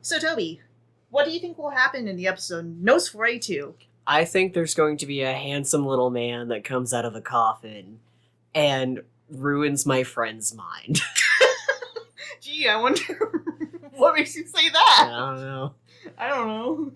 So, Toby, what do you think will happen in the episode Nosferatu? I think there's going to be a handsome little man that comes out of a coffin and ruins my friend's mind. Gee, I wonder what makes you say that. I don't know. I don't know.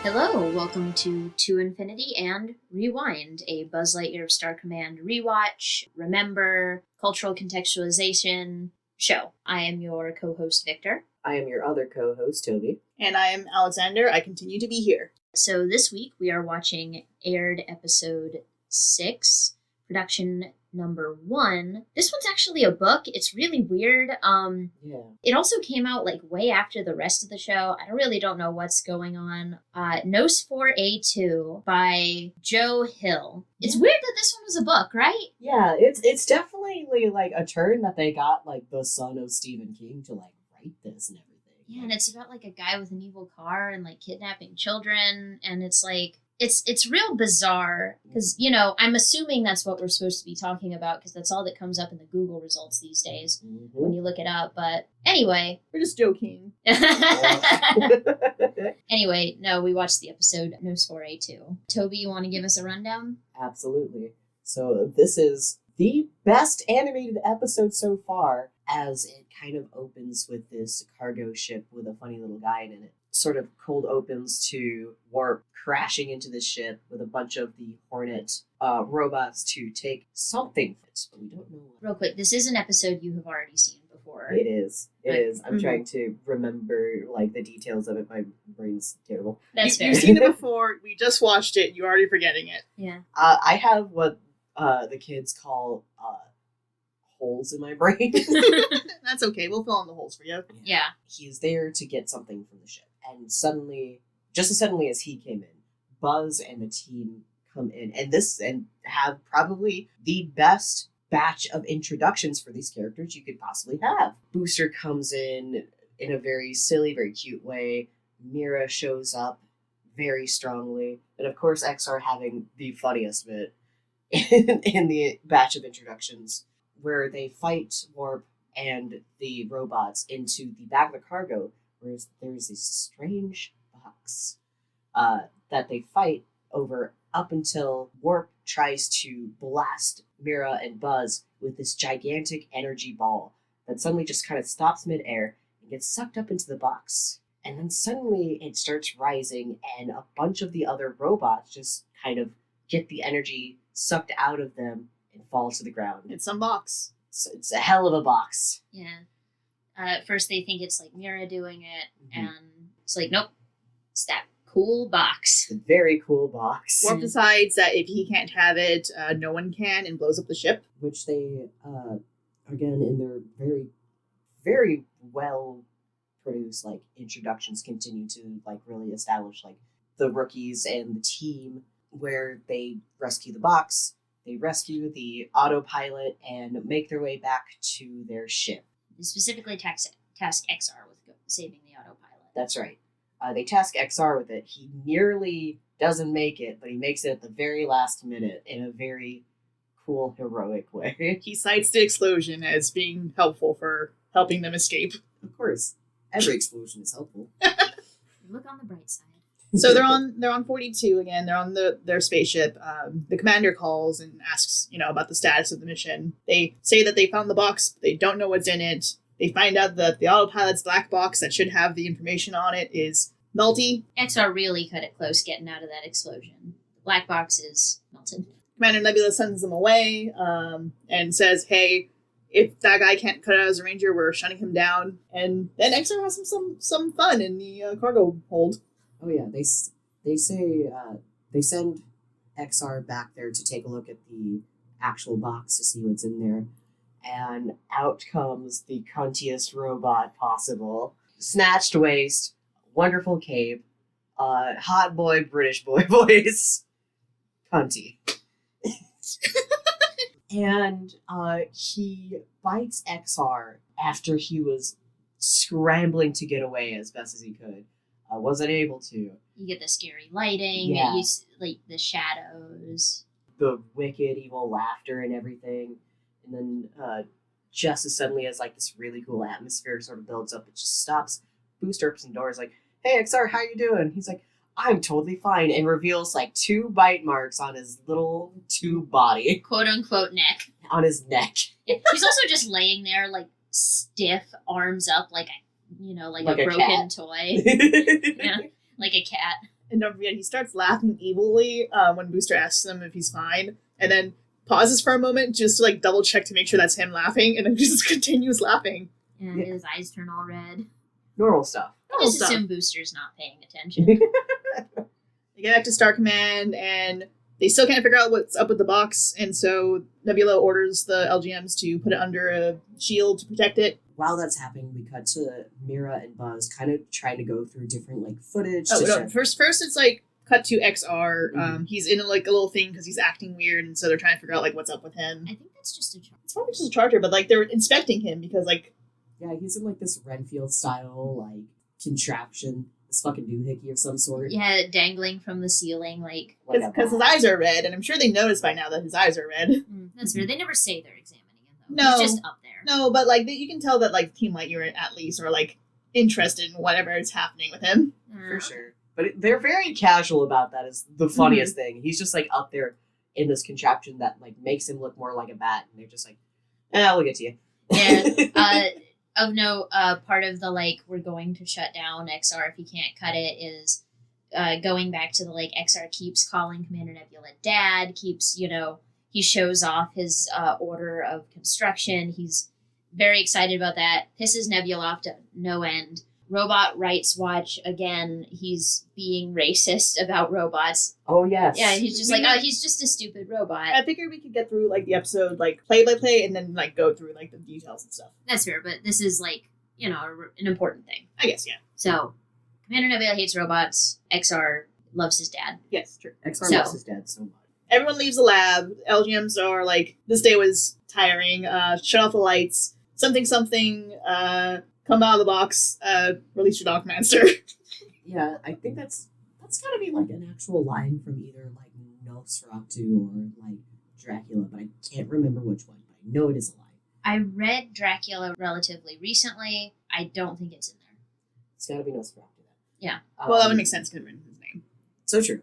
Hello, welcome to Infinity and Rewind, a Buzz Lightyear Star Command rewatch, remember, cultural contextualization show. I am your co-host, Victor. I am your other co-host, Toby. And I am Alexander. I continue to be here. So this week we are watching aired episode 6, production number 1. This one's actually a book. It's really weird. It also came out like way after the rest of the show. I really don't know what's going on. Nosferatu by Joe Hill. It's weird that this one was a book, right? Yeah, it's definitely like a turn that they got like the son of Stephen King to like write this and everything. Yeah, and it's about like a guy with an evil car and like kidnapping children, and it's like It's real bizarre because, you know, I'm assuming that's what we're supposed to be talking about because that's all that comes up in the Google results these days when you look it up. But anyway. We're just joking. Anyway, no, we watched the episode Nosferatu. Toby, you want to give us a rundown? Absolutely. So this is the best animated episode so far, as it kind of opens with this cargo ship with a funny little guy in it. Sort of cold opens to Warp crashing into the ship with a bunch of the Hornet robots to take something, but we don't know what. Real quick, this is an episode you have already seen before. It is. It is. I'm trying to remember like the details of it. My brain's terrible. That's fair. You've seen it before. We just watched it. You're already forgetting it. Yeah. I have what the kids call holes in my brain. That's okay. We'll fill in the holes for you. Yeah. He's there to get something from the ship. And suddenly, just as suddenly as he came in, Buzz and the team come in and have probably the best batch of introductions for these characters you could possibly have. Booster comes in a very silly, very cute way. Mira shows up very strongly. And of course, XR having the funniest bit in the batch of introductions, where they fight Warp and the robots into the back of the cargo, where there's this strange box that they fight over up until Warp tries to blast Mira and Buzz with this gigantic energy ball that suddenly just kind of stops midair and gets sucked up into the box. And then suddenly it starts rising, and a bunch of the other robots just kind of get the energy sucked out of them and fall to the ground. It's some box. It's a hell of a box. Yeah. At first they think it's like Mira doing it, and it's like, nope, it's that cool box. It's a very cool box. Warp decides that if he can't have it, no one can, and blows up the ship. Which they, again, in their very, very well produced like introductions, continue to like really establish like the rookies and the team, where they rescue the box, they rescue the autopilot, and make their way back to their ship. They specifically task XR with saving the autopilot. That's right. They task XR with it. He nearly doesn't make it, but he makes it at the very last minute in a very cool, heroic way. He cites the explosion as being helpful for helping them escape. Of course, every explosion is helpful. Look on the bright side. So they're on 42 again. They're on their spaceship. The commander calls and asks, about the status of the mission. They say that they found the box, but they don't know what's in it. They find out that the autopilot's black box that should have the information on it is melty. XR really cut it close getting out of that explosion. The black box is melted. Commander Nebula sends them away and says, hey, if that guy can't cut out as a ranger, we're shutting him down. And then XR has some fun in the cargo hold. Oh yeah, they say they send XR back there to take a look at the actual box to see what's in there, and out comes the cuntiest robot possible. Snatched waist, wonderful cape, hot boy British boy voice, cunty. And he bites XR after he was scrambling to get away as best as he could. I wasn't able to. You get the scary lighting, Yeah. like the shadows. The wicked, evil laughter and everything. And then just as suddenly as like this really cool atmosphere sort of builds up, it just stops. Booster opens the door, is like, "Hey, XR, how you doing?" He's like, "I'm totally fine," and reveals like 2 bite marks on his little tube body. Quote unquote neck. On his neck. Yeah, he's also just laying there like stiff, arms up like Like a a broken cat. toy. Yeah, like a cat. And don't forget, he starts laughing evilly when Booster asks him if he's fine, and then pauses for a moment just to like double check to make sure that's him laughing, and then just continues laughing. And Yeah. his eyes turn all red. Normal stuff. I just assume Booster's not paying attention. They get back to Star Command, and they still can't figure out what's up with the box, and so Nebula orders the LGMs to put it under a shield to protect it. While that's happening, we cut to Mira and Buzz kind of trying to go through different like footage. Oh, to no, show- first it's like cut to XR. Mhm. He's in like a little thing because he's acting weird, and so they're trying to figure out like what's up with him. I think that's just a charm. It's probably just a charger, but like they're inspecting him because like Yeah, he's in like this Renfield style like contraption, this fucking doohickey of some sort. Yeah, dangling from the ceiling, like. Like a because his bat. eyes are red, and I'm sure they noticed by now that his eyes are red. That's weird. They never say they're examining him though. No. He's just up there. No, but like you can tell that like Team Lightyear at least are like interested in whatever is happening with him. For sure. But they're very casual about that. Is the funniest thing. He's just like up there in this contraption that like makes him look more like a bat, and they're just like, we'll get to you. Yeah. Of note, part of the like we're going to shut down XR if he can't cut it is going back to the like XR keeps calling Commander Nebula Dad, keeps he shows off his order of construction. He's very excited about that. Pisses Nebula off to no end. Robot Rights Watch again. He's being racist about robots. Oh yes. Yeah, he's just like, he's just a stupid robot. I figured we could get through like the episode like play by play and then like go through like the details and stuff. That's fair, but this is like an important thing. I guess, yeah. So, Commander Nebula hates robots. XR loves his dad. Yes, true. XR So- loves his dad so much. Everyone leaves the lab. LGMs are like, this day was tiring. Shut off the lights. Something, come out of the box. Release your dog master. Yeah, I think that's gotta be like an actual line from either like Nosferatu or like Dracula, but I can't remember which one. But I know it is a line. I read Dracula relatively recently. I don't think it's in there. It's gotta be Nosferatu then. Yeah. Well, that would make sense considering his name. So true.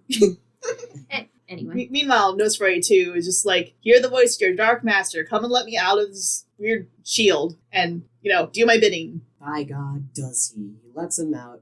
Anyway. Meanwhile, Nosferatu is just like, hear the voice of your dark master. Come and let me out of this weird shield and, do my bidding. By God, does he? He lets him out.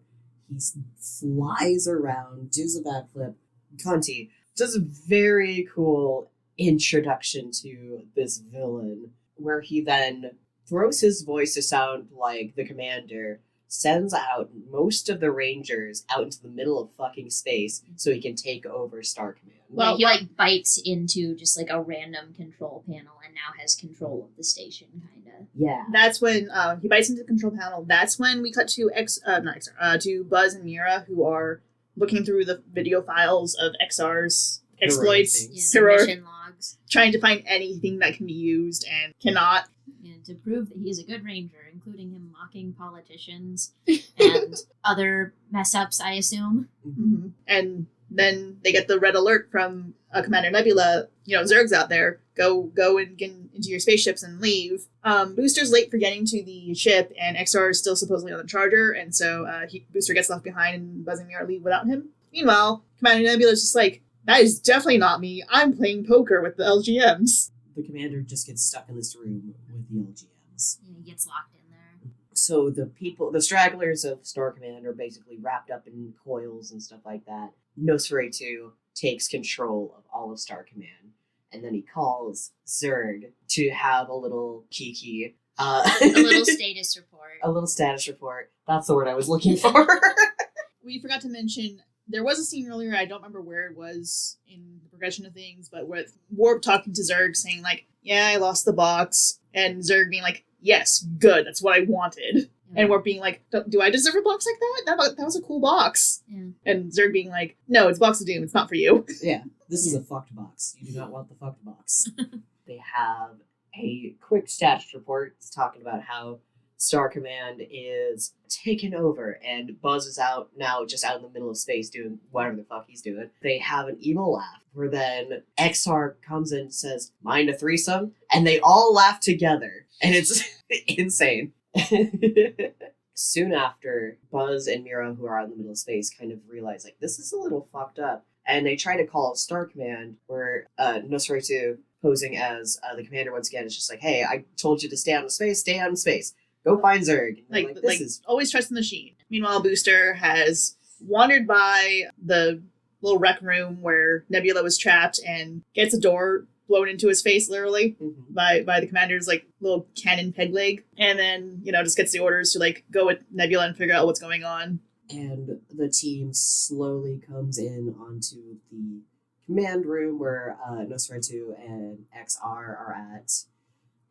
He flies around, does a backflip. Conti does a very cool introduction to this villain, where he then throws his voice to sound like the commander, sends out most of the Rangers out into the middle of fucking space so he can take over Star Command. Well, he like bites into just like a random control panel and now has control of the station, kind of. Yeah. That's when he bites into the control panel. That's when we cut to to Buzz and Mira, who are looking through the video files of XR's exploits, things. Yeah, the heroic, mission logs. trying to find anything that can be used and cannot. And to prove that he is a good ranger, including him mocking politicians and other mess ups, I assume. Mm-hmm. And then they get the red alert from Commander Nebula. Zurg's out there. Go and get into your spaceships and leave. Booster's late for getting to the ship, and XR is still supposedly on the charger, and so Booster gets left behind, and Buzz and Mira leave without him. Meanwhile, Commander Nebula is just like, that is definitely not me. I'm playing poker with the LGMs. The commander just gets stuck in this room with the LGMs. Yeah, he gets locked in there. So the stragglers of Star Command are basically wrapped up in coils and stuff like that. Nosferatu takes control of all of Star Command, and then he calls Zurg to have a little kiki. A little status report. A little status report. That's the word I was looking for. We forgot to mention, there was a scene earlier, I don't remember where it was in the progression of things, but with Warp talking to Zurg saying like, yeah, I lost the box, and Zurg being like, yes, good, that's what I wanted. And Warp being like, do I deserve a box like that? That was a cool box. Yeah. And Zurg being like, no, it's Box of Doom, it's not for you. Yeah, this is a fucked box. You do not want the fucked box. They have a quick status report talking about how Star Command is taken over, and Buzz is out in the middle of space doing whatever the fuck he's doing. They have an evil laugh, where then XR comes in and says, "Mind a threesome?" And they all laugh together, and it's insane. Soon after, Buzz and Mira, who are out in the middle of space, kind of realize, like, this is a little fucked up. And they try to call Star Command, where Nosferatu, posing as the commander once again, is just like, "Hey, I told you to stay out in space, Go find Zurg." And this is always trust the machine. Meanwhile, Booster has wandered by the little rec room where Nebula was trapped and gets a door blown into his face, literally, by the commander's, like, little cannon peg leg. And then, just gets the orders to, like, go with Nebula and figure out what's going on. And the team slowly comes in onto the command room where Nosferatu and XR are at.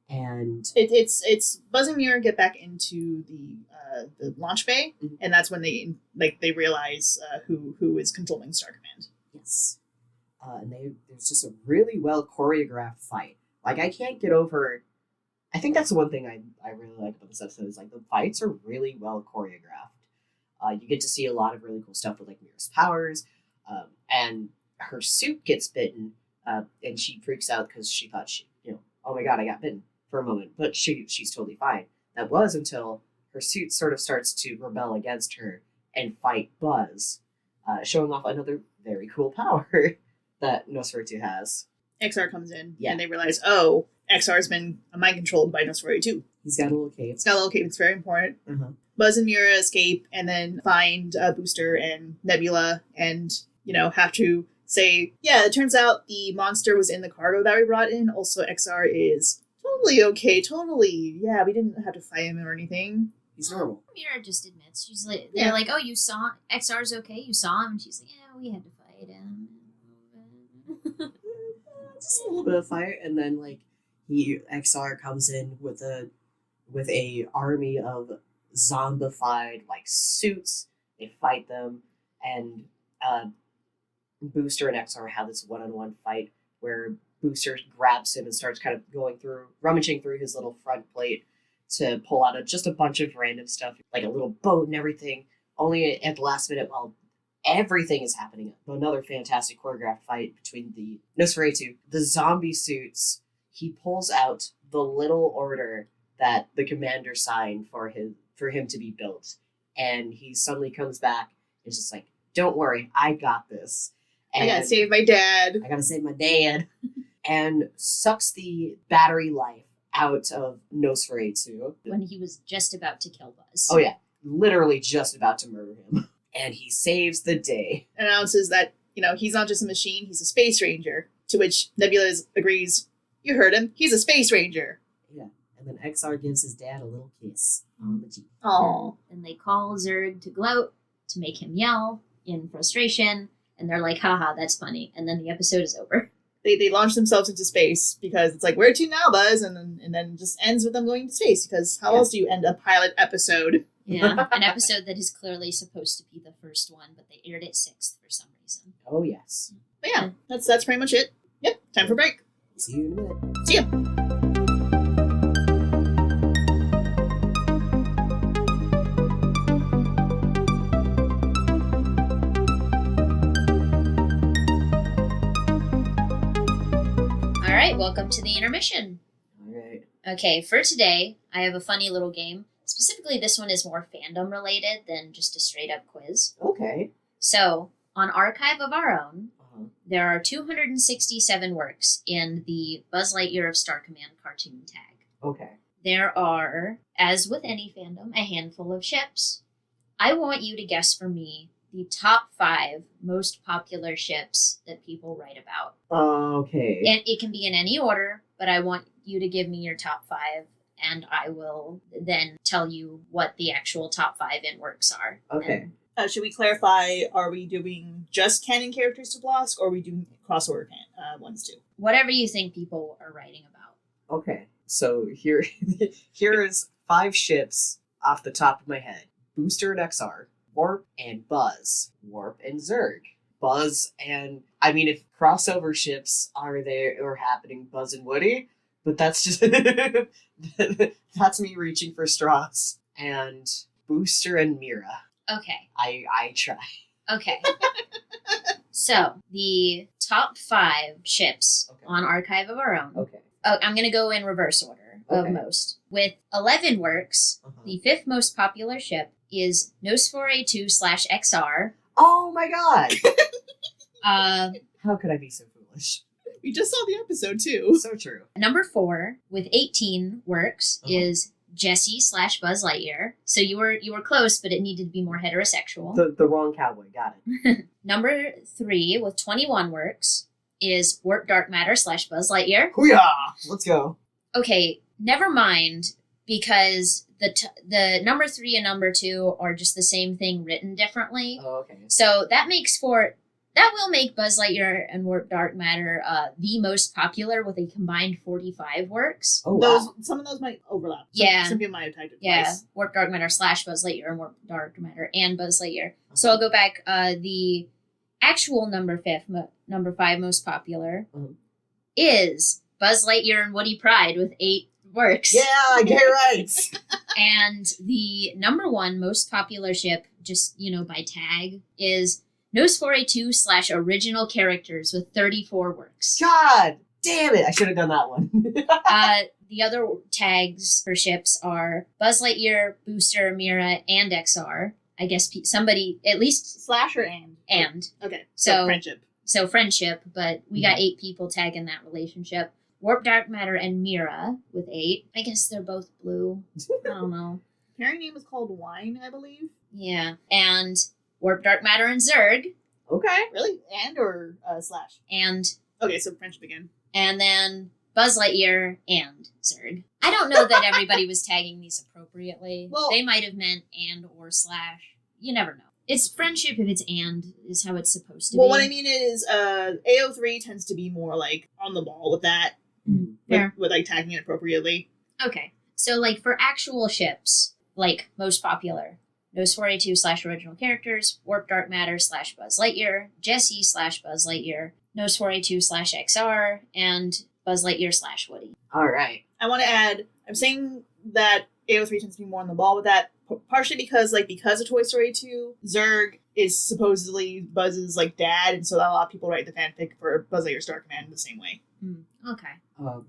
And it's Buzz and Mira get back into the launch bay, and that's when they realize who is controlling Star Command. Yes. And there's just a really well choreographed fight. Like, I can't get over. I think that's the one thing I really like about this episode is, like, the fights are really well choreographed. You get to see a lot of really cool stuff with, like, Mira's powers, and her suit gets bitten, and she freaks out because she thought oh my god, I got bitten for a moment, but she's totally fine. That was until her suit sort of starts to rebel against her and fight Buzz, showing off another very cool power that Nosferatu has. XR comes in, and they realize, oh, XR's been mind controlled by Nosferatu. He's got a little cape. It's very important. Buzz and Mira escape and then find Booster and Nebula and, have to say, yeah, it turns out the monster was in the cargo that we brought in. Also, XR is totally okay. Totally. Yeah, we didn't have to fight him or anything. He's normal. Mira just admits. She's like, they're like, oh, you saw XR's okay? You saw him? And she's like, yeah, we had to fight him. Just a little bit of fight, and then, like, XR comes in with a army of zombified, like, suits. They fight them, and Booster and XR have this one-on-one fight where Booster grabs him and starts kind of rummaging through his little front plate to pull out just a bunch of random stuff, like a little boat and everything. Only at the last minute, while everything is happening, another fantastic choreographed fight between the Nosferatu, the zombie suits. He pulls out the little order that the commander signed for him to be built, and he suddenly comes back and is just like, "Don't worry, I got this. And I gotta save my dad. I gotta save my dad," and sucks the battery life out of Nosferatu when he was just about to kill Buzz. Oh yeah, literally just about to murder him. And he saves the day. Announces that, he's not just a machine, he's a space ranger. To which Nebula agrees, you heard him, he's a space ranger. Yeah. And then XR gives his dad a little kiss on the cheek. Aww. And they call Zurg to gloat, to make him yell in frustration. And they're like, haha, that's funny. And then the episode is over. They launch themselves into space because it's like, where to now, Buzz? And then just ends with them going to space, because how else do you end a pilot episode? Yeah, an episode that is clearly supposed to be the first one, but they aired it 6th for some reason. Oh, yes. But yeah, that's pretty much it. Yep, time for break. See you in a minute. See ya. All right, welcome to the intermission. All right. Okay, for today, I have a funny little game. Specifically, this one is more fandom related than just a straight up quiz. Okay. So, on Archive of Our Own, there are 267 works in the Buzz Lightyear of Star Command cartoon tag. Okay. There are, as with any fandom, a handful of ships. I want you to guess for me the top 5 most popular ships that people write about. Okay. And it can be in any order, but I want you to give me your top 5. And I will then tell you what the actual top 5 in works are. Okay. Should we clarify, are we doing just canon characters to Blosk, or are we doing crossover ones too? Whatever you think people are writing about. Okay. So here's 5 ships off the top of my head. Booster and XR, Warp and Buzz, Warp and Zurg. Buzz and, if crossover ships are there or happening, Buzz and Woody, But that's just that's me reaching for straws. And Booster and Mira. Okay. I try. Okay. So, the top 5 ships on Archive of Our Own. Okay. Oh, I'm going to go in reverse order of Okay. most. With 11 works, the 5th most popular ship is Nosphore 2/XR. Oh my god! Uh, How could I be so foolish? We just saw the episode too. So true. number 4, with 18 works, is Jessie/Buzz Lightyear. So you were close, but it needed to be more heterosexual. The wrong cowboy. Got it. Number 3, with 21 works, is Warp Dark Matter/Buzz Lightyear. Hoo-yah! Let's go. Okay, never mind, because the number 3 and number 2 are just the same thing written differently. Oh, okay. So that will make Buzz Lightyear and Warp Dark Matter the most popular with a combined 45 works. Oh, wow. Some of those might overlap. Yeah. Some people might have typed it Yeah, twice. Warp Dark Matter / Buzz Lightyear and Warp Dark Matter and Buzz Lightyear. So I'll go back. The actual number 5 most popular is Buzz Lightyear and Woody Pride with 8 works. Yeah, get it right. And the number 1 most popular ship, just, by tag, is Nosphore 2/Original Characters with 34 works. God damn it! I should have done that one. The other tags for ships are Buzz Lightyear, Booster, Mira, and XR. I guess somebody, at least... Slash or And. Okay. So friendship. So friendship, but we got 8 people tagging that relationship. Warp Dark Matter and Mira with 8. I guess they're both blue. I don't know. Pairing name is called Wine, I believe. Yeah. And Warp Dark Matter and Zurg. Okay. Really? And or slash? And Okay, so friendship again. and then Buzz Lightyear and Zurg. I don't know that everybody was tagging these appropriately. Well- They might have meant and or slash. You never know. It's friendship if it's and is how it's supposed to Well, be. what I mean is, AO3 tends to be more like on the ball with that. Fair. With like tagging it appropriately. Okay. So, like, for actual ships, like, most popular, Nosphore 2/Original Characters, Warp Dark Matter /Buzz Lightyear, Jessie/Buzz Lightyear, Nosphore 2/XR, and Buzz Lightyear /Woody. All right. I want to add, I'm saying that AO3 tends to be more on the ball with that, partially because of Toy Story 2, Zurg is supposedly Buzz's like dad, and so a lot of people write the fanfic for Buzz Lightyear Star Command the same way. Okay.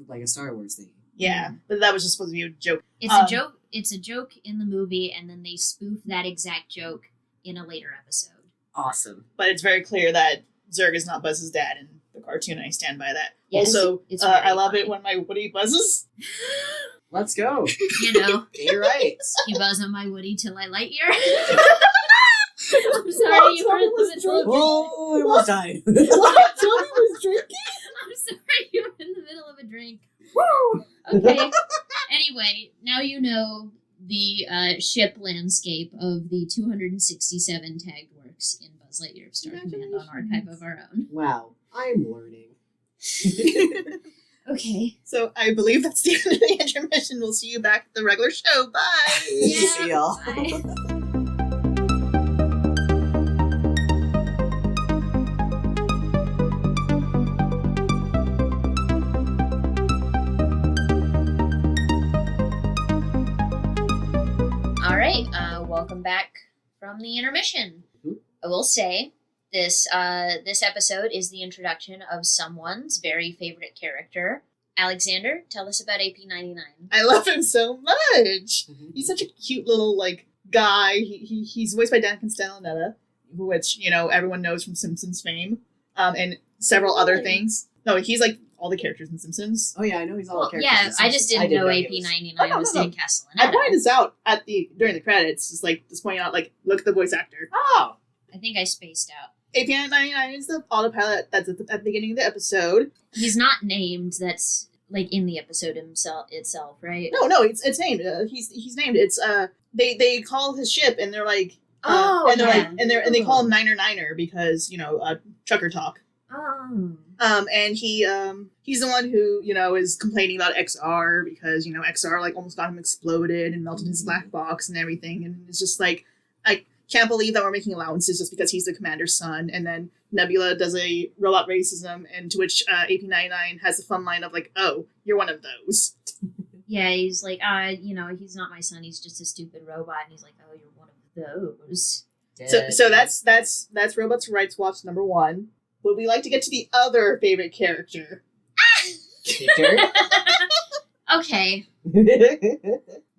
Like a Star Wars thing. Yeah, but that was just supposed to be a joke. It's a joke. It's a joke in the movie, and then they spoof that exact joke in a later episode. Awesome. But it's very clear that Zurg is not Buzz's dad in the cartoon, and I stand by that. Yes, also, it's very I love funny. it when my Woody buzzes. Let's go. You're right. You buzz on my Woody till I light your. I'm sorry, you were in the middle of Oh, I almost died. Toby was drinking? I'm sorry, you were in the middle of a drink. Okay. Anyway, now you know the ship landscape of the 267 tagged works in Buzz Lightyear Star Command on Archive of Our Own. Wow. I'm learning. Okay. So I believe that's the end of the intermission. We'll see you back at the regular show. Bye! See y'all. Bye. All right, welcome back from the intermission. Mhm. I will say this episode is the introduction of someone's very favorite character. Alexander, tell us about AP99. I love him so much. Mhm. He's such a cute little like guy. He's voiced by Dan Castellaneta, which everyone knows from Simpsons fame, and several other things. No, he's like all the characters in Simpsons. Oh yeah, I know he's all Well, the characters. yeah, I just didn't know AP99 was Dan I Castellaneta. pointed this out during the credits, just pointing out look at the voice actor. Oh. I think I spaced out. AP99 is the autopilot that's at the beginning of the episode. He's not named. That's like in the episode itself, right? No, it's named. He's named. It's they call his ship and they're like and they're yeah. like and they call him Niner because trucker talk. Oh. And he's the one who is complaining about XR because XR like almost got him exploded and melted his black box and everything, and it's just like can't believe that we're making allowances just because he's the commander's son. And then Nebula does a robot racism, and to which AP99 has a fun line of like, oh, you're one of those. Yeah, he's like, he's not my son. He's just a stupid robot. And he's like, oh, you're one of those. So that's Robots Rights Watch number 1. Would we like to get to the other favorite character? Okay.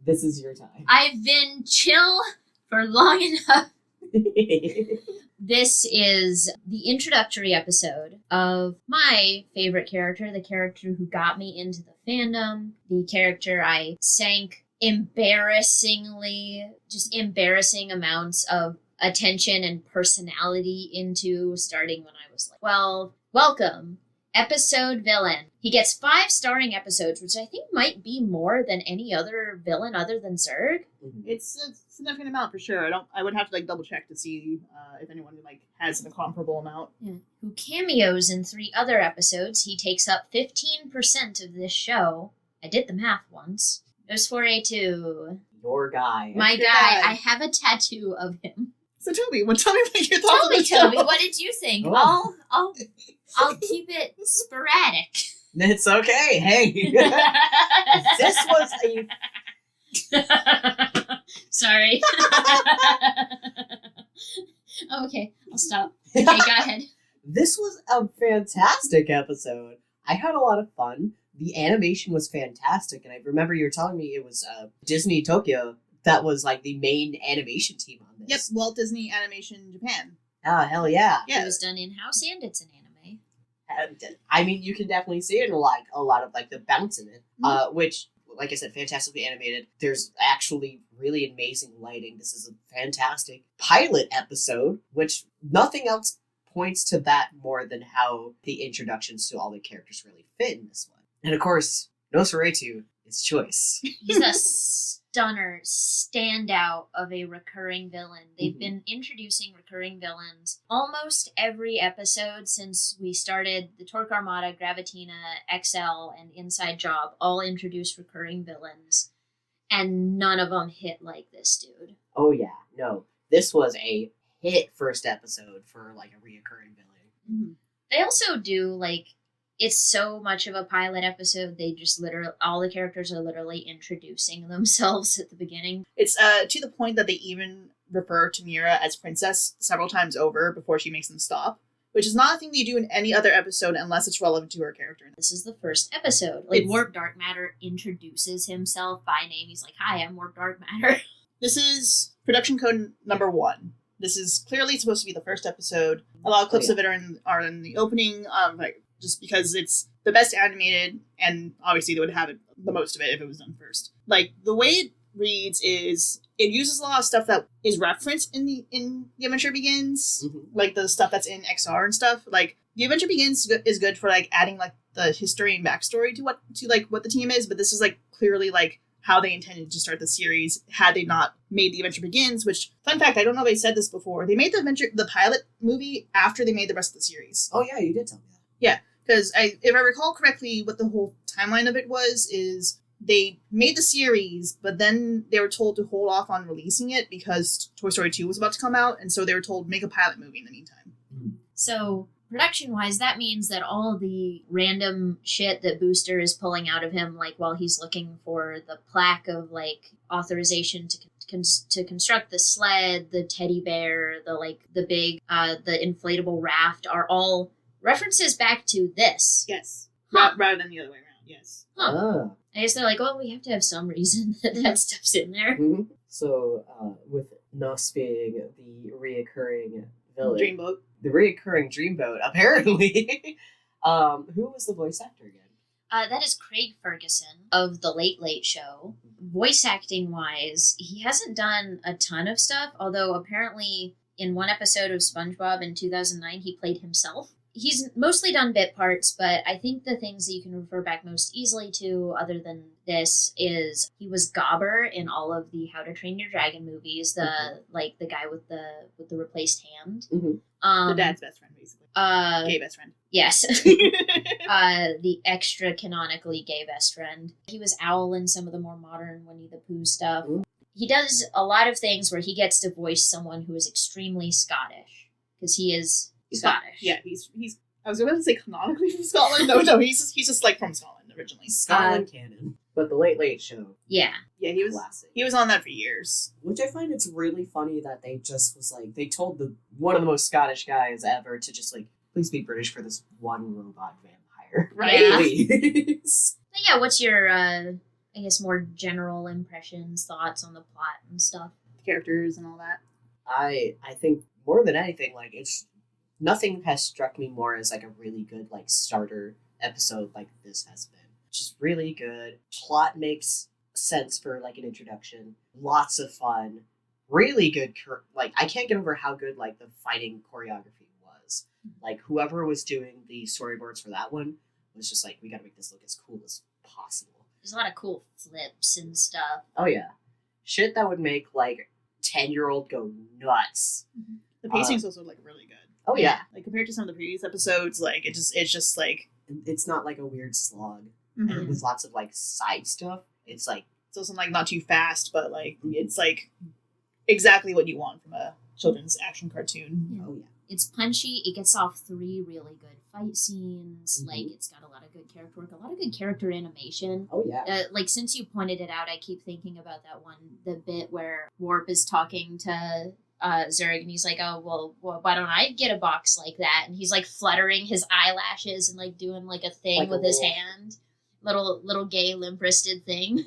This is your time. I've been chill for long enough. This is the introductory episode of my favorite character, the character who got me into the fandom, the character I sank embarrassing amounts of attention and personality into, starting when I was like 12. Welcome, episode villain. He gets 5 starring episodes, which I think might be more than any other villain other than Zurg. It's a significant amount for sure. I would have to double check to see if anyone has a comparable amount. Yeah. Who cameos in 3 other episodes. He takes up 15% of this show. I did the math once. There's 4A2. Your guy. My guy. I have a tattoo of him. So Tobi, tell me what your thoughts on the show. Tobi, what did you think? Oh. I'll keep it sporadic. It's okay. Hey. This was a... Sorry. Okay, I'll stop. Okay, go ahead. This was a fantastic episode. I had a lot of fun. The animation was fantastic, and I remember you were telling me it was Disney Tokyo that was the main animation team on this. Yep, Walt Disney Animation Japan. Oh, hell yeah. It was done in-house, and it's an anime. I mean, you can definitely see it in a lot of the bounce in it, which, like I said, fantastically animated. There's actually really amazing lighting. This is a fantastic pilot episode, which nothing else points to that more than how the introductions to all the characters really fit in this one. And of course, Nosferatu is Choice. He's a stunner standout of a recurring villain. They've been introducing recurring villains almost every episode since we started. The Torque Armada, Gravatina, XL, and Inside Job all introduced recurring villains, and none of them hit like this dude. Oh yeah, no. This was a hit first episode for a reoccurring villain. Mm-hmm. They also do it's so much of a pilot episode, they just all the characters are literally introducing themselves at the beginning. It's to the point that they even refer to Mira as princess several times over before she makes them stop, which is not a thing they do in any other episode unless it's relevant to her character. This is the first episode. Warp Dark Matter introduces himself by name. He's like, hi, I'm Warp Dark Matter. This is production code number 1. This is clearly supposed to be the first episode. A lot of clips of it are in the opening, just because it's the best animated, and obviously they would have the most of it if it was done first. The way it reads is it uses a lot of stuff that is referenced in the Adventure Begins, the stuff that's in XR and stuff. The Adventure Begins is good for adding the history and backstory to what the team is, but this is clearly how they intended to start the series had they not made The Adventure Begins, which, fun fact, I don't know if I said this before, they made the pilot movie after they made the rest of the series. Oh yeah, you did tell me that. Yeah, because if I recall correctly, what the whole timeline of it is they made the series, but then they were told to hold off on releasing it because Toy Story 2 was about to come out, and so they were told make a pilot movie in the meantime. So, production-wise, that means that all the random shit that Booster is pulling out of him, while he's looking for the plaque of, authorization to construct the sled, the teddy bear, the big, the inflatable raft, are all references back to this. Yes. Huh. Rather than the other way around, yes. Huh. Ah. I guess they're like, well, we have to have some reason that stuff's in there. Mm-hmm. So, with Nos being the reoccurring villain. Dreamboat. The reoccurring Dreamboat, apparently. Who was the voice actor again? That is Craig Ferguson of The Late Late Show. Voice acting wise, he hasn't done a ton of stuff, although apparently in one episode of SpongeBob in 2009, he played himself. He's mostly done bit parts, but I think the things that you can refer back most easily to, other than this, is he was Gobber in all of the How to Train Your Dragon movies. The guy with the replaced hand. Mm-hmm. The dad's best friend, basically. Gay best friend. Yes. The extra canonically gay best friend. He was Owl in some of the more modern Winnie the Pooh stuff. Mm-hmm. he does a lot of things where he gets to voice someone who is extremely Scottish because he is Scottish. He's I was about to say canonically from Scotland. No, he's just like from Scotland originally. Scotland canon. But the Late Late Show. Yeah. Yeah, he was classic. He was on that for years. Which I find it's really funny that they just was like, they told one of the most Scottish guys ever to just like, please be British for this one robot vampire. Right? Yeah. Please. But yeah, what's your, I guess, more general impressions, thoughts on the plot and stuff? Characters and all that. I think more than anything, like, nothing has struck me more as like a really good like starter episode like this has been. Just really good. Plot makes sense for like an introduction. Lots of fun. Really good. Like, I can't get over how good like the fighting choreography was. Like, whoever was doing the storyboards for that one was just like, we gotta make this look as cool as possible. There's a lot of cool flips and stuff. Oh yeah, shit that would make like 10-year-old go nuts. The pacing's also like really good. Oh yeah, like compared to some of the previous episodes, like it's just like it's not like a weird slog. Mhm. With lots of like side stuff. It's like it's also like not too fast, but like it's like exactly what you want from a children's action cartoon. Yeah. oh yeah. It's punchy. It gets off 3 really good fight scenes. Mhm. Like, it's got a lot of good character work, a lot of good character animation. Oh yeah. Like, since you pointed it out, I keep thinking about the bit where Warp is talking to Zurg, and he's like, oh, well, why don't I get a box like that? And he's like fluttering his eyelashes and like doing like a thing Like a with his little- hand. Little gay limp-wristed thing.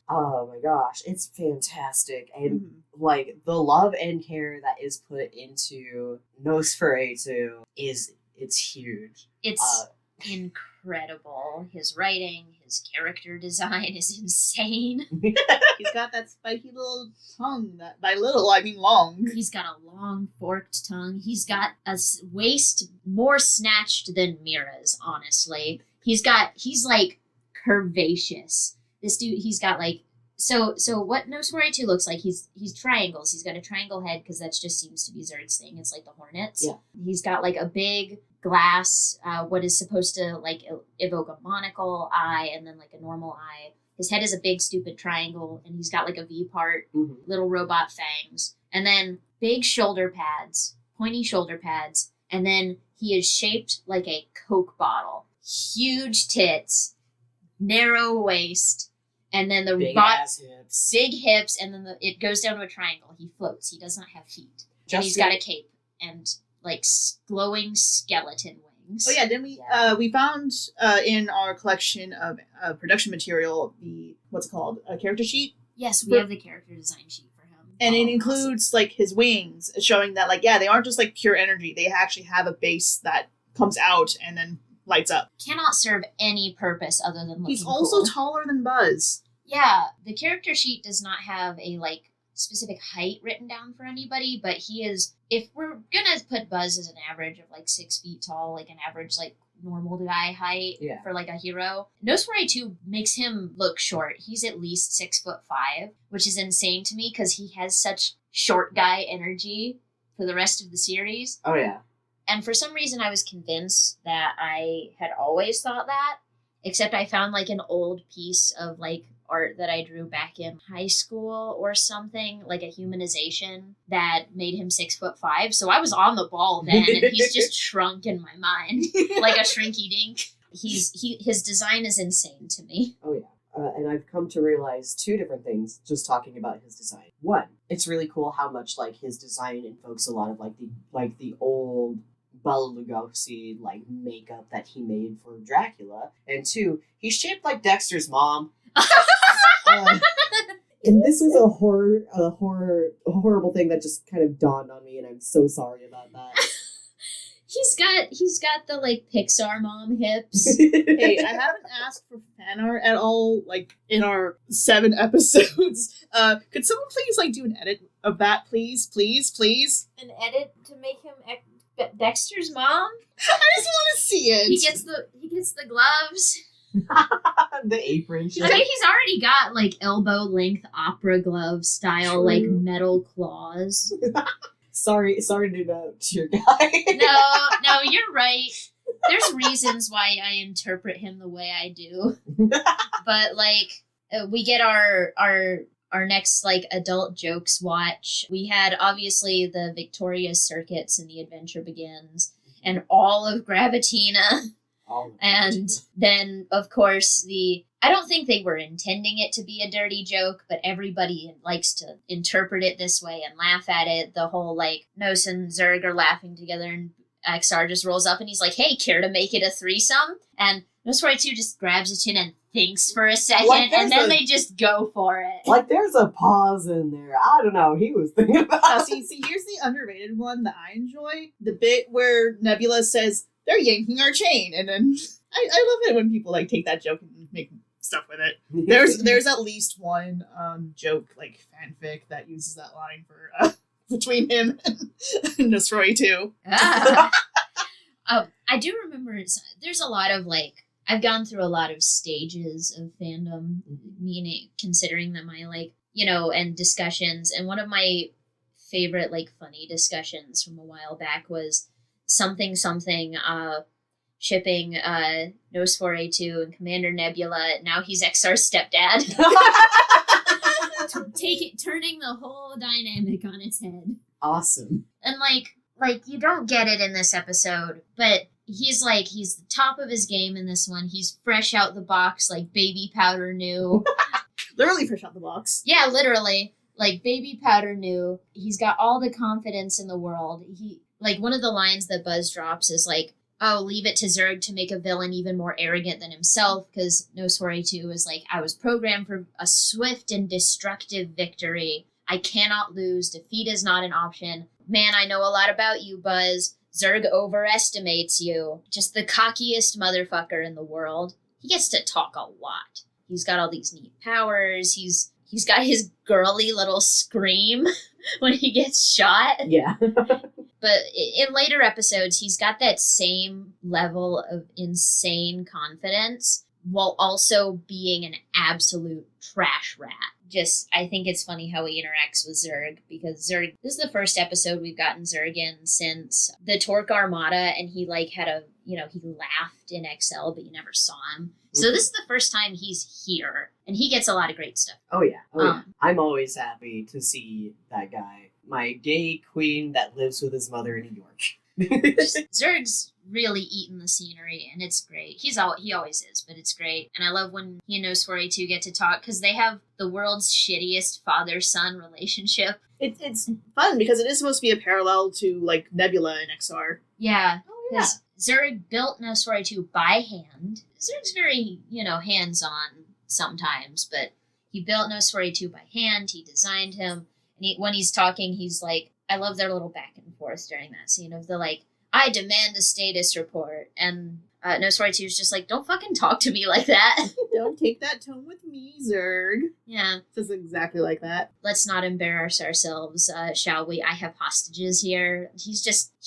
Oh my gosh, it's fantastic. And Mhm. like the love and care that is put into Nosferatu it's huge. It's incredible. His writing, his character design is insane. He's got that spiky little tongue. That by little I mean long. He's got a long forked tongue. He's got a waist more snatched than Mira's, honestly. He's like curvaceous. This dude, he's got like so what Nosferatu looks like, he's triangles. He's got a triangle head because that just seems to be Zerd's thing. It's like the hornets. Yeah. He's got like a big glass, what is supposed to like evoke a monocle eye and then like a normal eye. His head is a big stupid triangle, and he's got like a V part, Mhm. little robot fangs, and then big shoulder pads, pointy shoulder pads, and then he is shaped like a Coke bottle. Huge tits, narrow waist, and then the Big bot ass hips. big hips, and then it goes down to a triangle. He floats. He does not have feet. And he's got a cape and like glowing skeleton wings. Oh yeah, didn't we? Yeah. We found in our collection of production material what's it called, a character sheet, Yes, we have the character design sheet for him. and Oh, it includes like his wings, showing that like they aren't just like pure energy. They actually have a base that comes out and then lights up. Cannot serve any purpose other than looking He's also cool. taller than Buzz. Yeah, the character sheet does not have a like specific height written down for anybody, but he is. If we're gonna put Buzz as an average of like 6 feet tall, like an average like normal guy height Yeah. for like a hero, Nosferatu makes him look short. He's at least 6'5", which is insane to me because he has such short guy energy for the rest of the series. Oh yeah. And for some reason, I was convinced that I had always thought that, except I found like an old piece of like art that I drew back in high school or something, like a humanization that made him 6'5". So I was on the ball then, and he's just shrunk in my mind like a shrinky dink. His design is insane to me. Oh yeah. And I've come to realize 2 different things just talking about his design. 1, it's really cool how much like his design invokes a lot of like the old Bela Lugosi like makeup that he made for Dracula. And 2, he's shaped like Dexter's mom. And this was a horrible thing that just kind of dawned on me, and I'm so sorry about that. He's got the like Pixar mom hips. Hey, I haven't asked for fan art at all, like in our 7 episodes. Could someone please like do an edit of that, please? An edit to make him Dexter's mom. I just want to see it. He gets the gloves. The apron. I mean, he's already got like elbow length opera glove style True. like metal claws. Sorry to do that to your guy. No, you're right. There's reasons why I interpret him the way I do. But like we get our our next like adult jokes watch, we had obviously the Victorious Circuits and The Adventure Begins and all of Gravatina. And then, of course, I don't think they were intending it to be a dirty joke, but everybody likes to interpret it this way and laugh at it. The whole, like, Nos and Zurg are laughing together, and XR just rolls up and he's like, hey, care to make it a threesome? And Nosferatu just grabs a chin and thinks for a second, like, and then they just go for it. Like, there's a pause in there. I don't know. He was thinking about see, here's the underrated one that I enjoy. The bit where Nebula says, they're yanking our chain, and then I love it when people, like, take that joke and make stuff with it. There's at least one joke, like, fanfic that uses that line for between him and Nosferatu. I do remember there's a lot of, like, I've gone through a lot of stages of fandom, meaning considering them my, like, you know, and discussions. And one of my favorite, like, funny discussions from a while back was something shipping Nosferatu and Commander Nebula. Now he's XR's stepdad. Turning the whole dynamic on its head. Awesome. And like you don't get it in this episode, but he's the top of his game in this one. He's fresh out the box, like baby powder new. Literally fresh out the box. Yeah, literally. Like baby powder new. He's got all the confidence in the world. Like one of the lines that Buzz drops is like, oh, leave it to Zurg to make a villain even more arrogant than himself, because Nosferatu is like, I was programmed for a swift and destructive victory. I cannot lose. Defeat is not an option. Man, I know a lot about you, Buzz. Zurg overestimates you. Just the cockiest motherfucker in the world. He gets to talk a lot. He's got all these neat powers. He's got his girly little scream when he gets shot. Yeah. But in later episodes, he's got that same level of insane confidence while also being an absolute trash rat. I think it's funny how he interacts with Zurg, because Zurg, this is the first episode we've gotten Zurg in since the Torque Armada, and he like had he laughed in XL, but you never saw him. So this is the first time he's here, and he gets a lot of great stuff. Oh yeah. Yeah. I'm always happy to see that guy. My gay queen that lives with his mother in New York. Zurg's really eating the scenery, and it's great. He always is, but it's great. And I love when he and Nosferatu get to talk, because they have the world's shittiest father-son relationship. It's fun, because it is supposed to be a parallel to, like, Nebula and XR. Yeah. Because Zurg built Nosferatu by hand. Zurg's very, hands-on sometimes, but he built Nosferatu by hand. He designed him. And when he's talking, he's like, I love their little back and forth during that scene of the, like, I demand a status report. And Nosferatu's just like, don't fucking talk to me like that. Don't take that tone with me, Zurg. Yeah. Just exactly like that. Let's not embarrass ourselves, shall we? I have hostages here. He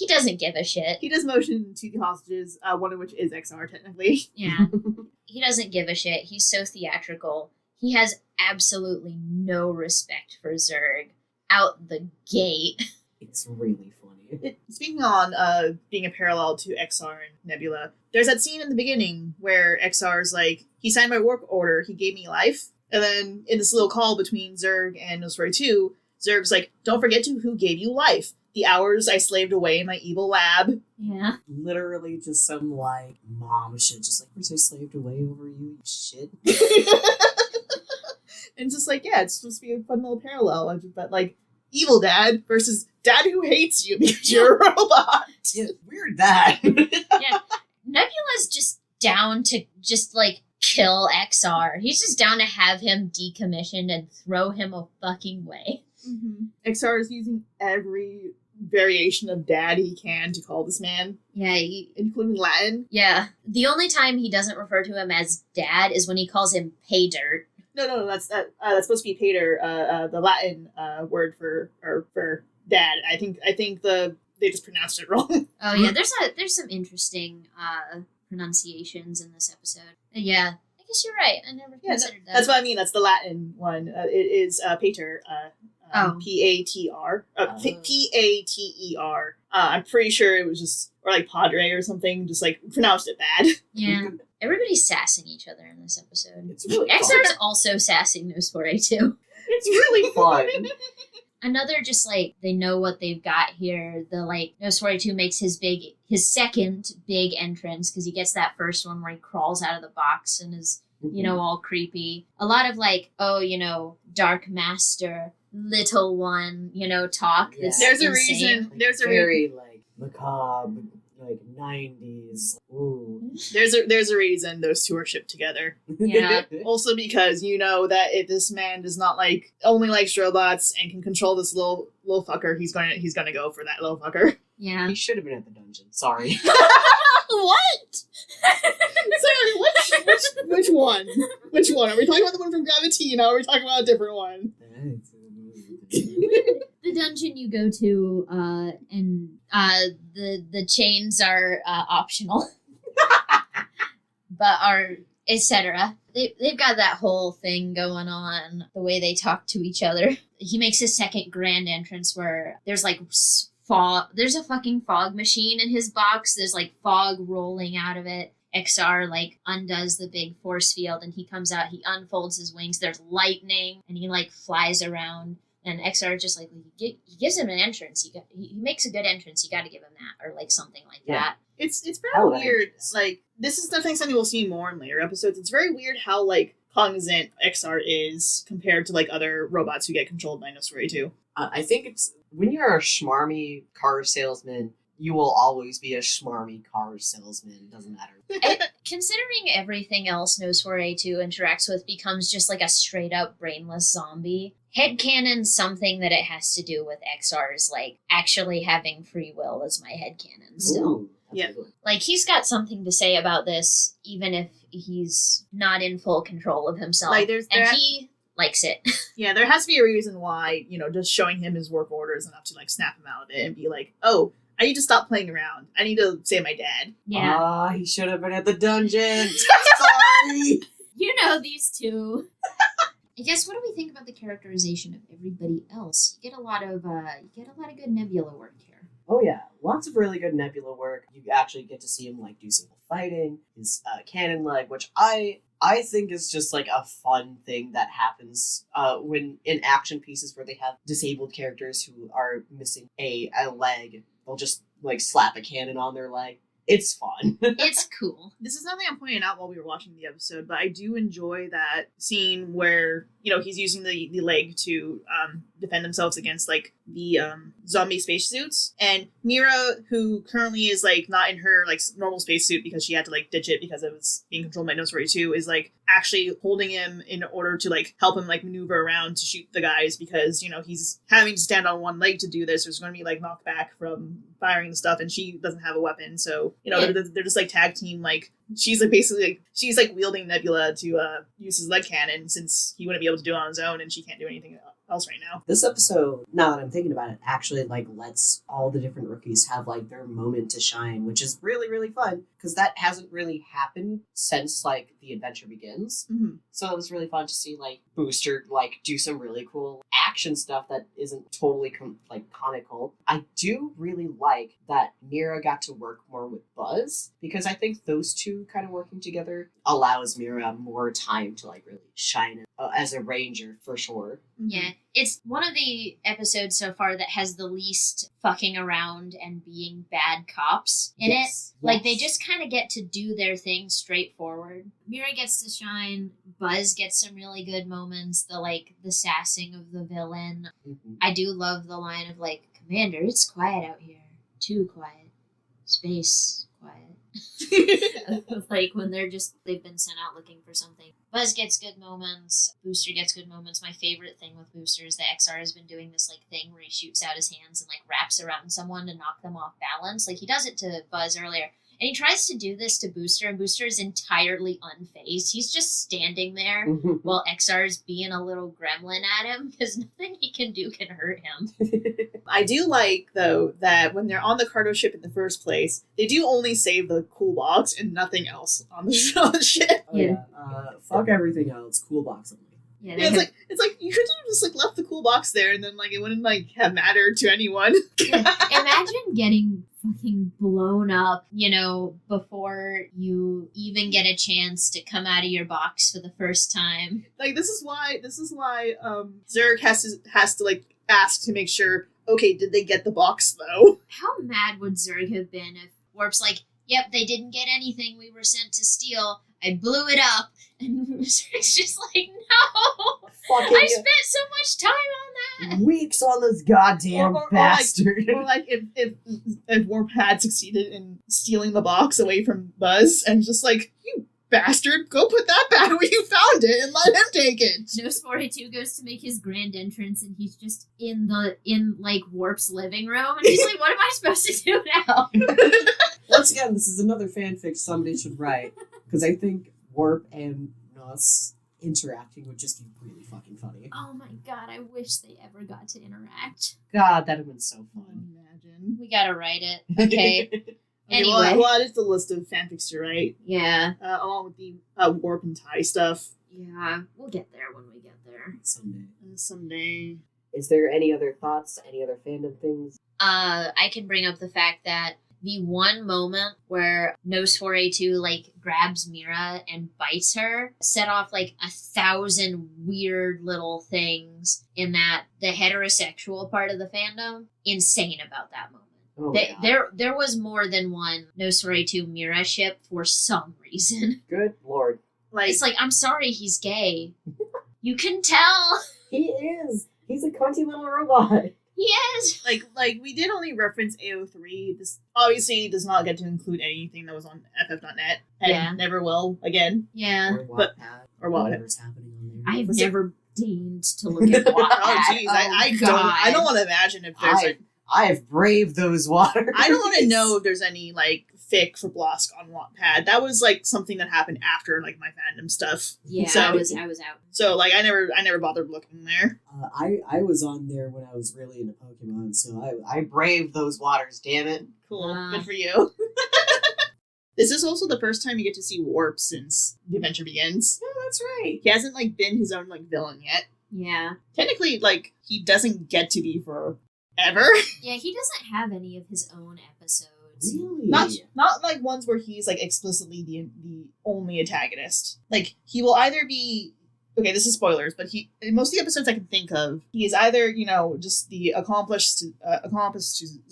doesn't give a shit. He does motion to the hostages, one of which is XR, technically. Yeah. He doesn't give a shit. He's so theatrical. He has absolutely no respect for Zurg. Out the gate. It's really funny. Speaking on being a parallel to XR and Nebula, there's that scene in the beginning where XR's like, he signed my work order, he gave me life. And then in this little call between Zurg and Nosferatu, Zurg's like, don't forget who gave you life. The hours I slaved away in my evil lab. Yeah. Literally just some, like, mom shit. Just like, was I slaved away over you shit? And just like, yeah, it's supposed to be a fun little parallel. But like, evil dad versus dad who hates you because you're a robot. Yeah, weird that. Yeah. Nebula's just down to just like kill XR. He's just down to have him decommissioned and throw him a fucking way. Mm-hmm. XR is using every variation of dad he can to call this man. Yeah. Including Latin. Yeah. The only time he doesn't refer to him as dad is when he calls him pay dirt. No, that's supposed to be pater, the Latin word for dad. I think they just pronounced it wrong. Oh yeah, there's some interesting pronunciations in this episode. Yeah, I guess you're right. I never considered that. That's what I mean. That's the Latin one. It is pater. P-A-T-R. P-A-T-E-R. I'm pretty sure it was just, or like padre or something, just like pronounced it bad. Yeah. Everybody's sassing each other in this episode. It's really XR's also sassing Nosferatu. It's really fun. Another just like they know what they've got here. The like No Story 2 makes his second big entrance because he gets that first one where he crawls out of the box and is all creepy. A lot of like, Dark Master, little one, talk. Yeah. There's a insane. reason. There's a very like macabre, like 90s. Ooh. There's a reason those two are shipped together. Yeah. Also because you know that if this man does not only likes robots and can control this little fucker, he's gonna go for that little fucker. Yeah. He should have been at the dungeon. Sorry. What? Sorry, which one? Which one? Are we talking about the one from Gravity? Or are we talking about a different one? The dungeon you go to, and the chains are optional, but are etc. They've got that whole thing going on. The way they talk to each other. He makes his second grand entrance where there's like fog. There's a fucking fog machine in his box. There's like fog rolling out of it. XR like undoes the big force field and he comes out. He unfolds his wings. There's lightning and he like flies around. And XR just like he gives him an entrance. He makes a good entrance. You got to give him that or like something like that. It's very weird. Like this is definitely something we'll see more in later episodes. It's very weird how like cognizant XR is compared to like other robots who get controlled by No Story 2. I think it's when you're a schmarmy car salesman, you will always be a schmarmy car salesman. It doesn't matter. Considering everything else No Story 2 interacts with becomes just like a straight up brainless zombie. Headcanon something that it has to do with XR's like actually having free will is my headcanon still. Ooh, Yeah. Like he's got something to say about this even if he's not in full control of himself. Like he likes it. Yeah, there has to be a reason why, just showing him his work order is enough to like snap him out of it and be like, oh, I need to stop playing around. I need to save my dad. Yeah. He should have been at the dungeon. Sorry. You know these two. I guess what do we think about the characterization of everybody else? You get a lot of good Nebula work here. Oh yeah, lots of really good Nebula work. You actually get to see him like do some fighting, his cannon leg, which I think is just like a fun thing that happens when in action pieces where they have disabled characters who are missing a leg. They'll just like slap a cannon on their leg. It's fun. It's cool. This is something I'm pointing out while we were watching the episode, but I do enjoy that scene where, he's using the leg to defend themselves against, like, the zombie spacesuits. And Mira, who currently is, like, not in her, like, normal spacesuit because she had to, like, ditch it because it was being controlled by No Story 2, is, like, actually holding him in order to, like, help him, like, maneuver around to shoot the guys because, he's having to stand on one leg to do this. There's going to be, like, knockback from firing the stuff, and she doesn't have a weapon, so, they're just, like, tag team, like, she's, like, basically, like, she's, like, wielding Nebula to use his leg cannon since he wouldn't be able to do it on his own, and she can't do anything else right now. This episode, now that I'm thinking about it, actually, like, lets all the different rookies have, like, their moment to shine, which is really, really fun, because that hasn't really happened since, like, the adventure begins. Mm-hmm. So it was really fun to see, like, Booster, like, do some really cool action stuff that isn't totally, comical. I do really like that Mira got to work more with Buzz, because I think those two kind of working together allows Mira more time to, like, really shine as a ranger, for sure. Yeah, it's one of the episodes so far that has the least fucking around and being bad cops in it. Like, they just kind of get to do their thing straightforward. Mira gets to shine. Buzz gets some really good moments. The sassing of the villain. Mm-hmm. I do love the line of, like, Commander, it's quiet out here. Too quiet. Space quiet. Like when they've been sent out looking for something. Buzz gets good moments. Booster gets good moments. My favorite thing with Booster is that XR has been doing this like thing where he shoots out his hands and like wraps around someone to knock them off balance. Like he does it to Buzz earlier. And he tries to do this to Booster, and Booster is entirely unfazed. He's just standing there while XR's being a little gremlin at him, because nothing he can do can hurt him. I do like, though, that when they're on the cargo ship in the first place, they do only save the cool box and nothing else on the ship. Oh, yeah. Fuck everything else. Cool box only. Yeah, it's like you could have just like left the cool box there, and then like it wouldn't like have mattered to anyone. Imagine getting fucking blown up, before you even get a chance to come out of your box for the first time. Like, this is why Zurg has to like ask to make sure, okay, did they get the box though? How mad would Zurg have been if Warp's like, yep, they didn't get anything we were sent to steal. I blew it up. And Zurg's just like, no! I spent so much time on that! Weeks on this goddamn bastard. Or like if Warp had succeeded in stealing the box away from Buzz and just like, you bastard, go put that back where you found it and let him take it. Nose 42 goes to make his grand entrance and he's just in Warp's living room and he's like, what am I supposed to do now? Once again, this is another fanfic somebody should write, because I think Warp and Nos interacting would just be really fucking funny. Oh my god, I wish they ever got to interact. God, that'd have been so fun. Imagine. We gotta write it. Okay. Anyway. Well, it's the list of fanfics to write. Yeah. Along with the Warp and Tie stuff. Yeah, we'll get there when we get there. Someday. Is there any other thoughts? Any other fandom things? I can bring up the fact that the one moment where Nose 4A2 grabs Mira and bites her set off 1,000 weird little things in that the heterosexual part of the fandom insane about that moment. Oh, there was more than one Nose 4A2 Mira ship for some reason. Good lord. It's I'm sorry he's gay. You can tell. He is. He's a cunty little robot. He is. We did only reference AO3. This obviously does not get to include anything that was on FF.net. And never will again. Yeah. Or whatever's happening on there. I've never deigned to look at Wattpad. Oh, jeez. I don't want to imagine if there's I have braved those waters. I don't want to know if there's any fic for Blosk on Wattpad. That was something that happened after my fandom stuff. Yeah, so, I was out. So I never bothered looking there. I was on there when I was really into Pokemon, so I braved those waters. Damn it! Cool, good for you. This is also the first time you get to see Warp since the adventure begins. Yeah, that's right. He hasn't been his own villain yet. Yeah. Technically, he doesn't get to be for ever. Yeah, he doesn't have any of his own episodes. Really? Not ones where he's explicitly the only antagonist. He will either be, okay, this is spoilers, but in most of the episodes I can think of, he is either just the accomplice to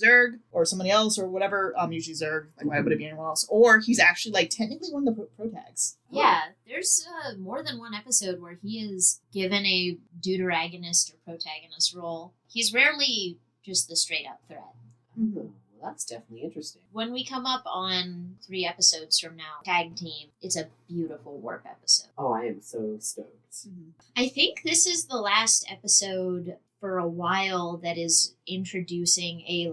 Zurg or somebody else or whatever. Usually Zurg. Why would it be anyone else? Or he's actually technically one of the protags. Yeah, there's more than one episode where he is given a deuteragonist or protagonist role. He's rarely just the straight up threat. Mm-hmm. Well, that's definitely interesting. When we come up on 3 episodes from now, Tag Team, it's a beautiful Warp episode. Oh, I am so stoked. Mm-hmm. I think this is the last episode for a while that is introducing a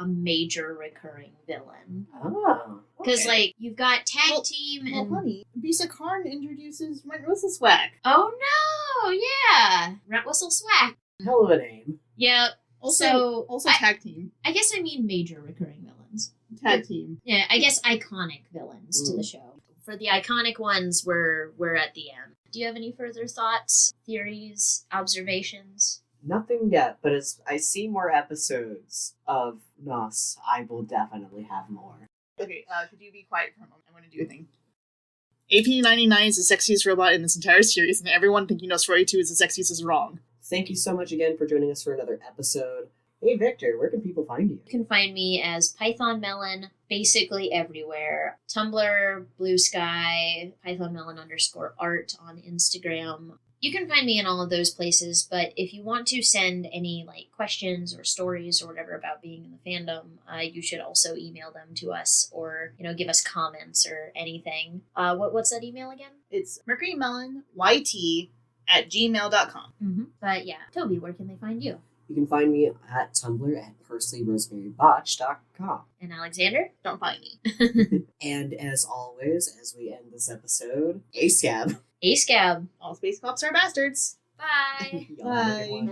major recurring villain. Oh. Because, you've got Tag Team and... Well, honey, Bisa Karn introduces Rent Whistle Swag. Oh, no! Yeah! Rent Whistle Swag. Hell of a name. Yeah. Also Tag Team. I guess I mean major recurring villains. Tag Team. Yeah, I guess iconic villains to the show. For the iconic ones, we're at the end. Do you have any further thoughts, theories, observations? Nothing yet, but as I see more episodes of Nos, I will definitely have more. Okay, could you be quiet for a moment? I want to do a thing. AP99 is the sexiest robot in this entire series, and everyone thinking Nos 42 is the sexiest is wrong. Thank you so much again for joining us for another episode. Hey, Victor, where can people find you? You can find me as Python Melon basically everywhere. Tumblr, Blue Sky, PythonMelon_art on Instagram. You can find me in all of those places, but if you want to send any questions or stories or whatever about being in the fandom, you should also email them to us or, give us comments or anything. What's that email again? It's mercurymelonyt@gmail.com. Mm-hmm. But yeah, Toby, where can they find you? You can find me at Tumblr at PursleyRosemaryBotch.com. And Alexander? Don't find me. And as always, as we end this episode, A-Scab. A-Scab. All space cops are bastards. Bye. Bye.